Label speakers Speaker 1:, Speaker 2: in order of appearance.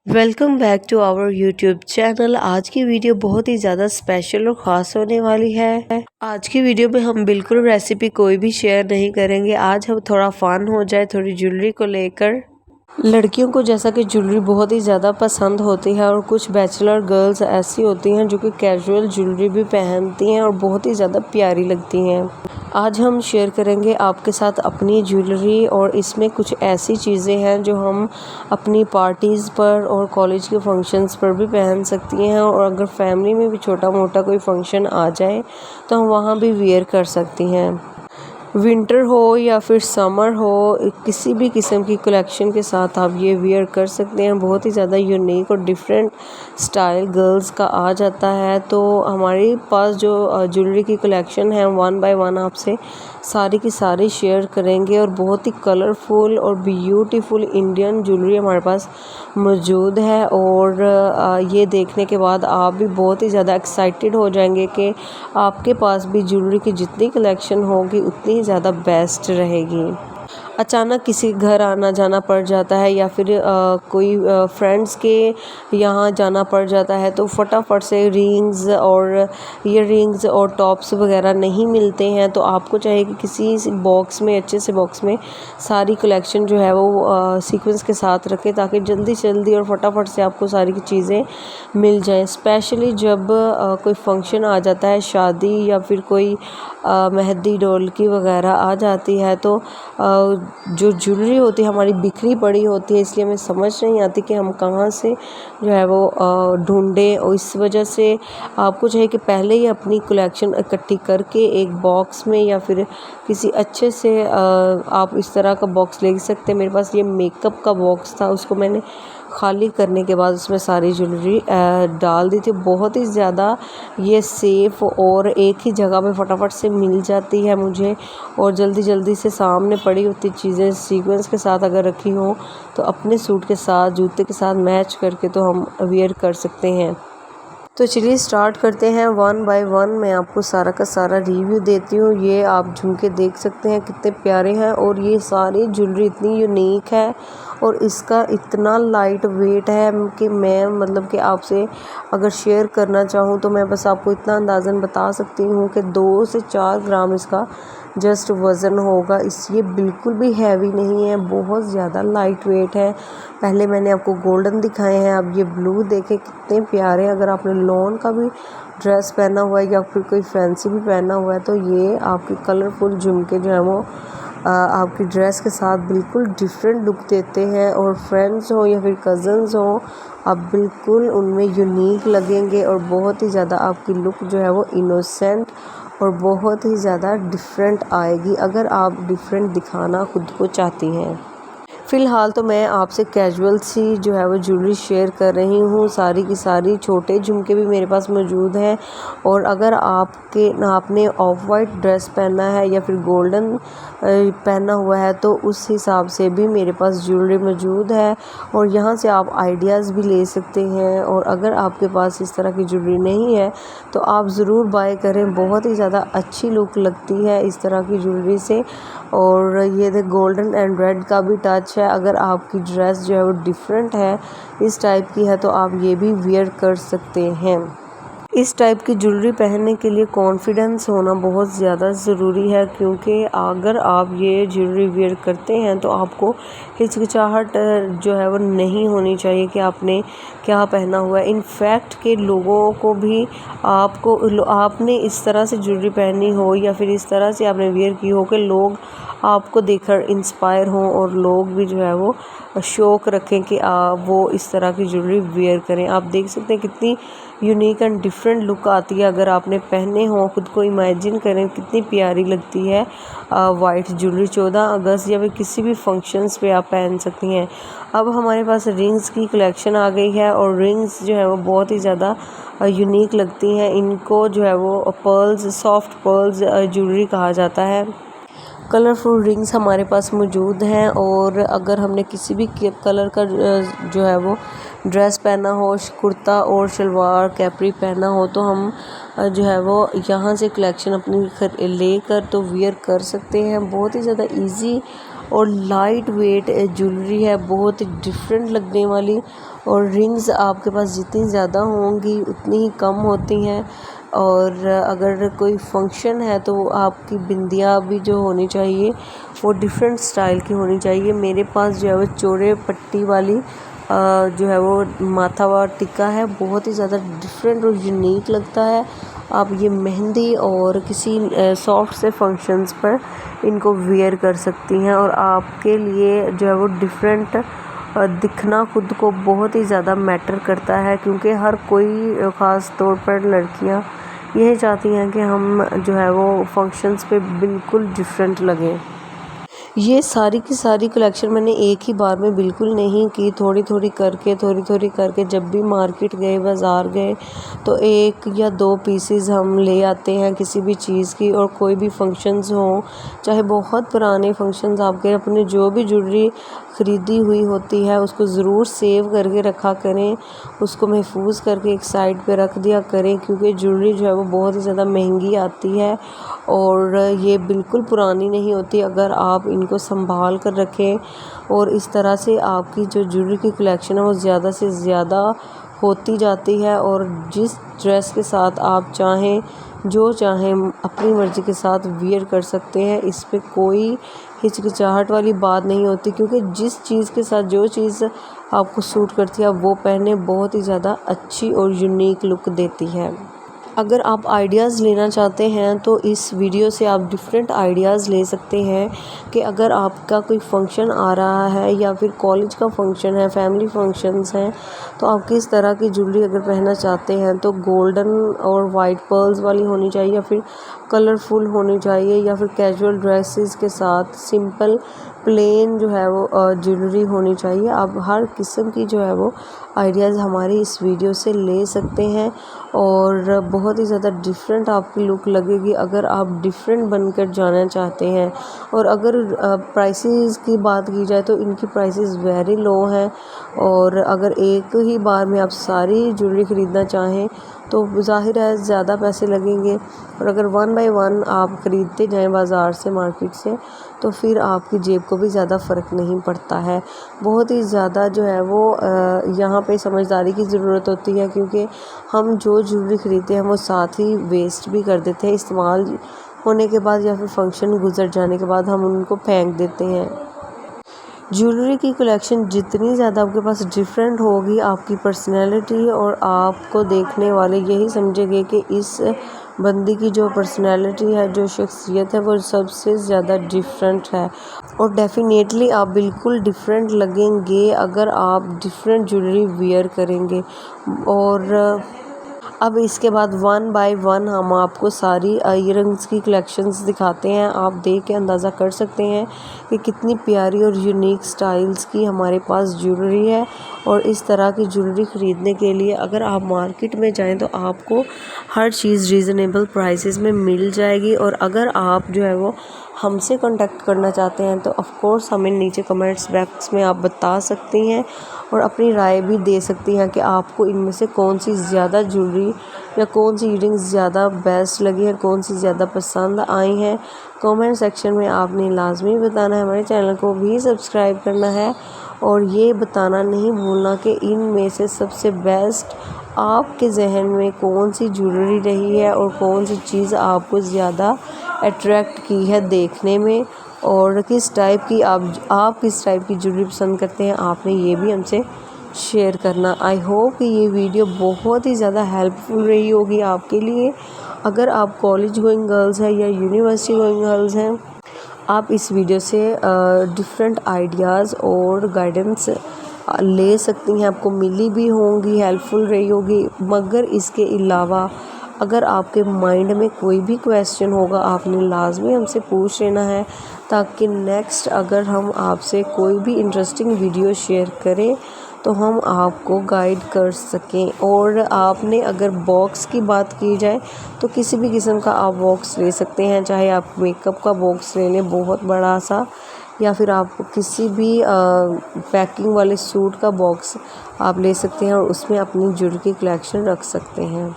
Speaker 1: Welcome back to our YouTube channel. आज की video बहुत ही ज़्यादा स्पेशल और ख़ास होने वाली है। आज की वीडियो में हम बिल्कुल रेसिपी कोई भी शेयर नहीं करेंगे। आज हम थोड़ा फन हो जाए थोड़ी ज्वेलरी को लेकर। लड़कियों को जैसा कि ज्वेलरी बहुत ही ज़्यादा पसंद होती है और कुछ बैचलर गर्ल्स ऐसी होती हैं जो कि कैजुअल ज्वेलरी भी पहनती हैं और बहुत ही ज़्यादा प्यारी लगती हैं। आज हम शेयर करेंगे आपके साथ अपनी ज्वेलरी और इसमें कुछ ऐसी चीज़ें हैं जो हम अपनी पार्टीज़ पर और कॉलेज के फंक्शंस पर भी पहन सकती हैं और अगर फैमिली में भी छोटा मोटा कोई फंक्शन आ जाए तो हम वहाँ भी वियर कर सकती हैं। विंटर हो या फिर समर हो, किसी भी किस्म की कलेक्शन के साथ आप ये वियर कर सकते हैं। बहुत ही ज़्यादा यूनिक और डिफरेंट स्टाइल गर्ल्स का आ जाता है। तो हमारे पास जो ज्वेलरी की कलेक्शन है वन बाय वन आपसे सारी की सारी शेयर करेंगे और बहुत ही कलरफुल और ब्यूटीफुल इंडियन ज्वेलरी हमारे पास मौजूद है। और ये देखने के बाद आप भी बहुत ही ज़्यादा एक्साइटेड हो जाएंगे कि आपके पास भी ज्वेलरी की जितनी कलेक्शन होगी उतनी ही ज़्यादा बेस्ट रहेगी। अचानक किसी घर आना जाना पड़ जाता है या फिर कोई फ्रेंड्स के यहाँ जाना पड़ जाता है तो फटाफट से रिंग्स और ईयररिंग्स और टॉप्स वगैरह नहीं मिलते हैं, तो आपको चाहिए कि किसी बॉक्स में अच्छे से बॉक्स में सारी कलेक्शन जो है वो सीक्वेंस के साथ रखें ताकि जल्दी जल्दी और फटाफट से आपको सारी की चीज़ें मिल जाएं। स्पेशली जब कोई फंक्शन आ जाता है, शादी या फिर कोई मेहंदी ढोलकी वगैरह आ जाती है तो जो ज्वेलरी होती है हमारी बिखरी पड़ी होती है, इसलिए हमें समझ नहीं आती कि हम कहाँ से जो है वो ढूंढें। और इस वजह से आपको चाहिए कि पहले ही अपनी कलेक्शन इकट्ठी करके एक बॉक्स में या फिर किसी अच्छे से आप इस तरह का बॉक्स ले सकते हैं। मेरे पास ये मेकअप का बॉक्स था, उसको मैंने खाली करने के बाद उसमें सारी ज्वेलरी डाल दी थी। बहुत ही ज़्यादा ये सेफ़ और एक ही जगह पे फटाफट से मिल जाती है मुझे और जल्दी जल्दी से सामने पड़ी होती चीज़ें सीक्वेंस के साथ अगर रखी हो तो अपने सूट के साथ जूते के साथ मैच करके तो हम वियर कर सकते हैं। तो चलिए स्टार्ट करते हैं वन बाय वन। मैं आपको सारा का सारा रिव्यू देती हूँ। ये आप झुमके देख सकते हैं कितने प्यारे हैं और ये सारी ज्वेलरी इतनी यूनिक है और इसका इतना लाइट वेट है कि मैं मतलब कि आपसे अगर शेयर करना चाहूँ तो मैं बस आपको इतना अंदाज़न बता सकती हूँ कि 2 से 4 ग्राम इसका जस्ट वज़न होगा। ये बिल्कुल भी हैवी नहीं है, बहुत ज़्यादा लाइट वेट है। पहले मैंने आपको गोल्डन दिखाए हैं, अब ये ब्लू देखें कितने प्यारे हैं। अगर आपने लॉन का भी ड्रेस पहना हुआ है या फिर कोई फैंसी भी पहना हुआ है तो ये आपकी कलरफुल झुमके जो है वो आपकी ड्रेस के साथ बिल्कुल डिफरेंट लुक देते हैं। और फ्रेंड्स हो या फिर कज़न्स हो, आप बिल्कुल उनमें यूनिक लगेंगे और बहुत ही ज़्यादा आपकी लुक जो है वो इनोसेंट और बहुत ही ज़्यादा डिफरेंट आएगी अगर आप डिफरेंट दिखाना खुद को चाहती हैं। फ़िलहाल तो मैं आपसे कैजुअल सी जो है वो ज्वेलरी शेयर कर रही हूँ। सारी की सारी छोटे झुमके भी मेरे पास मौजूद हैं और अगर आपने ऑफ वाइट ड्रेस पहना है या फिर गोल्डन पहना हुआ है तो उस हिसाब से भी मेरे पास ज्वेलरी मौजूद है और यहाँ से आप आइडियाज़ भी ले सकते हैं। और अगर आपके पास इस तरह की ज्वेलरी नहीं है तो आप ज़रूर बाय करें, बहुत ही ज़्यादा अच्छी लुक लगती है इस तरह की ज्वेलरी से। और ये गोल्डन एंड रेड का भी टच है। अगर आपकी ड्रेस जो है वो डिफरेंट है, इस टाइप की है, तो आप ये भी वियर कर सकते हैं। इस टाइप की ज्वेलरी पहनने के लिए कॉन्फिडेंस होना बहुत ज़्यादा ज़रूरी है, क्योंकि अगर आप ये ज्वेलरी वियर करते हैं तो आपको हिचकिचाहट जो है वो नहीं होनी चाहिए कि आपने क्या पहना हुआ है। इनफैक्ट के लोगों को भी आपने इस तरह से ज्वेलरी पहनी हो या फिर इस तरह से आपने वियर की हो कि लोग आपको देखकर इंस्पायर हों और लोग भी जो है वो शौक़ रखें कि वो इस तरह की ज्वेलरी वियर करें। आप देख सकते हैं कितनी यूनिक एंड डिफरेंट लुक आती है अगर आपने पहने हों। खुद को इमेजिन करें कितनी प्यारी लगती है वाइट ज्वेलरी। 14 अगस्त या फिर किसी भी फंक्शंस पे आप पहन सकती हैं। अब हमारे पास रिंग्स की कलेक्शन आ गई है और रिंग्स जो है वो बहुत ही ज़्यादा यूनिक लगती हैं। इनको जो है वो पर्ल्स, सॉफ्ट पर्ल्स ज्वेलरी कहा जाता है। कलरफुल रिंग्स हमारे पास मौजूद हैं और अगर हमने किसी भी कलर का जो है वो ड्रेस पहना हो, कुर्ता और शलवार कैपरी पहना हो, तो हम जो है वो यहाँ से कलेक्शन अपनी लेकर तो वियर कर सकते हैं। बहुत ही ज़्यादा इजी और लाइट वेट ज्वेलरी है, बहुत डिफरेंट लगने वाली। और रिंग्स आपके पास जितनी ज़्यादा होंगी उतनी ही कम होती हैं। और अगर कोई फंक्शन है तो आपकी बिंदियाँ भी जो होनी चाहिए वो डिफरेंट स्टाइल की होनी चाहिए। मेरे पास जो है वो चौड़े पट्टी वाली जो है वो माथा टिक्का है, बहुत ही ज़्यादा डिफरेंट और यूनिक लगता है। आप ये मेहंदी और किसी सॉफ्ट से फंक्शंस पर इनको वेयर कर सकती हैं और आपके लिए जो है वो डिफरेंट दिखना खुद को बहुत ही ज़्यादा मैटर करता है, क्योंकि हर कोई ख़ास तौर पर लड़कियां यही चाहती हैं कि हम जो है वो फंक्शंस पे बिल्कुल डिफरेंट लगें। ये सारी की सारी कलेक्शन मैंने एक ही बार में बिल्कुल नहीं की, थोड़ी थोड़ी करके जब भी मार्केट गए, बाज़ार गए तो 1 या 2 पीसेस हम ले आते हैं किसी भी चीज़ की। और कोई भी फंक्शंस हो, चाहे बहुत पुराने फंक्शंस, आपके अपने जो भी ज्वेलरी ख़रीदी हुई होती है उसको ज़रूर सेव करके रखा करें, उसको महफूज करके एक साइड पे रख दिया करें, क्योंकि ज्वेलरी जो है वो बहुत ही ज़्यादा महंगी आती है और ये बिल्कुल पुरानी नहीं होती अगर आप इनको संभाल कर रखें। और इस तरह से आपकी जो ज्वेलरी की कलेक्शन है वो ज़्यादा से ज़्यादा होती जाती है। और जिस ड्रेस के साथ आप चाहें, जो चाहें अपनी मर्ज़ी के साथ वियर कर सकते हैं, इस पे कोई हिचकिचाहट वाली बात नहीं होती, क्योंकि जिस चीज़ के साथ जो चीज़ आपको सूट करती है आप वो पहने, बहुत ही ज़्यादा अच्छी और यूनिक लुक देती है। अगर आप आइडियाज़ लेना चाहते हैं तो इस वीडियो से आप डिफरेंट आइडियाज़ ले सकते हैं कि अगर आपका कोई फंक्शन आ रहा है या फिर कॉलेज का फंक्शन है, फैमिली फंक्शंस हैं, तो आप किस तरह की ज्वेलरी अगर पहनना चाहते हैं तो गोल्डन और वाइट पर्ल्स वाली होनी चाहिए या फिर कलरफुल होनी चाहिए, या फिर कैजुअल ड्रेसेस के साथ सिंपल प्लेन जो है वो ज्वेलरी होनी चाहिए। आप हर किस्म की जो है वो आइडियाज़ हमारी इस वीडियो से ले सकते हैं और बहुत ही ज़्यादा डिफरेंट आपकी लुक लगेगी अगर आप डिफरेंट बनकर जाना चाहते हैं। और अगर प्राइसेस की बात की जाए तो इनकी प्राइसेस वेरी लो हैं, और अगर एक ही बार में आप सारी ज्वेलरी ख़रीदना चाहें तो ज़ाहिर है ज़्यादा पैसे लगेंगे। और अगर 1 बाय 1 आप ख़रीदते जाएं बाज़ार से, मार्केट से, तो फिर आपकी जेब को भी ज़्यादा फ़र्क नहीं पड़ता है। बहुत ही ज़्यादा जो है वो यहाँ पे समझदारी की ज़रूरत होती है, क्योंकि हम जो ज्वेलरी ख़रीदते हैं वो साथ ही वेस्ट भी कर देते हैं, इस्तेमाल होने के बाद या फिर फंक्शन गुजर जाने के बाद हम उनको फेंक देते हैं। ज्वेलरी की कलेक्शन जितनी ज़्यादा आपके पास डिफरेंट होगी, आपकी पर्सनैलिटी और आपको देखने वाले यही समझेंगे कि इस बंदी की जो पर्सनैलिटी है, जो शख्सियत है, वो सबसे ज़्यादा डिफरेंट है। और डेफिनेटली आप बिल्कुल डिफरेंट लगेंगे अगर आप डिफरेंट ज्वेलरी वियर करेंगे। और अब इसके बाद 1 बाय 1 हम आपको सारी ईयरिंग्स की कलेक्शंस दिखाते हैं। आप देख के अंदाज़ा कर सकते हैं कि कितनी प्यारी और यूनिक स्टाइल्स की हमारे पास ज्वेलरी है। और इस तरह की ज्वेलरी ख़रीदने के लिए अगर आप मार्केट में जाएं तो आपको हर चीज़ रीज़नेबल प्राइसेस में मिल जाएगी। और अगर आप जो है वो हमसे कांटेक्ट करना चाहते हैं तो ऑफ़ कोर्स हमें नीचे कमेंट्स बॉक्स में आप बता सकती हैं और अपनी राय भी दे सकती हैं कि आपको इनमें से कौन सी ज़्यादा ज्वेलरी या कौन सी ईयरिंग्स ज़्यादा बेस्ट लगी है, कौन सी ज़्यादा पसंद आई हैं। कमेंट सेक्शन में आपने लाजमी बताना है। हमारे चैनल को भी सब्सक्राइब करना है और ये बताना नहीं भूलना कि इनमें से सबसे बेस्ट आपके जहन में कौन सी ज्वेलरी रही है और कौन सी चीज़ आपको ज़्यादा अट्रैक्ट की है देखने में, और किस टाइप की आप किस टाइप की ज्वेलरी पसंद करते हैं, आपने ये भी हमसे शेयर करना। आई होप कि ये वीडियो बहुत ही ज़्यादा हेल्पफुल रही होगी आपके लिए। अगर आप कॉलेज गोइंग गर्ल्स हैं या यूनिवर्सिटी गोइंग गर्ल्स हैं, आप इस वीडियो से डिफरेंट आइडियाज़ और गाइडेंस ले सकती हैं, आपको मिली भी होंगी, हेल्पफुल रही होगी। मगर इसके अलावा अगर आपके माइंड में कोई भी क्वेश्चन होगा, आपने लाजमी हमसे पूछ लेना है, ताकि नेक्स्ट अगर हम आपसे कोई भी इंटरेस्टिंग वीडियो शेयर करें तो हम आपको गाइड कर सकें। और आपने अगर बॉक्स की बात की जाए तो किसी भी किस्म का आप बॉक्स ले सकते हैं, चाहे आप मेकअप का बॉक्स ले लें बहुत बड़ा सा, या फिर आप किसी भी पैकिंग वाले सूट का बॉक्स आप ले सकते हैं और उसमें अपनी ज्वेलरी की कलेक्शन रख सकते हैं।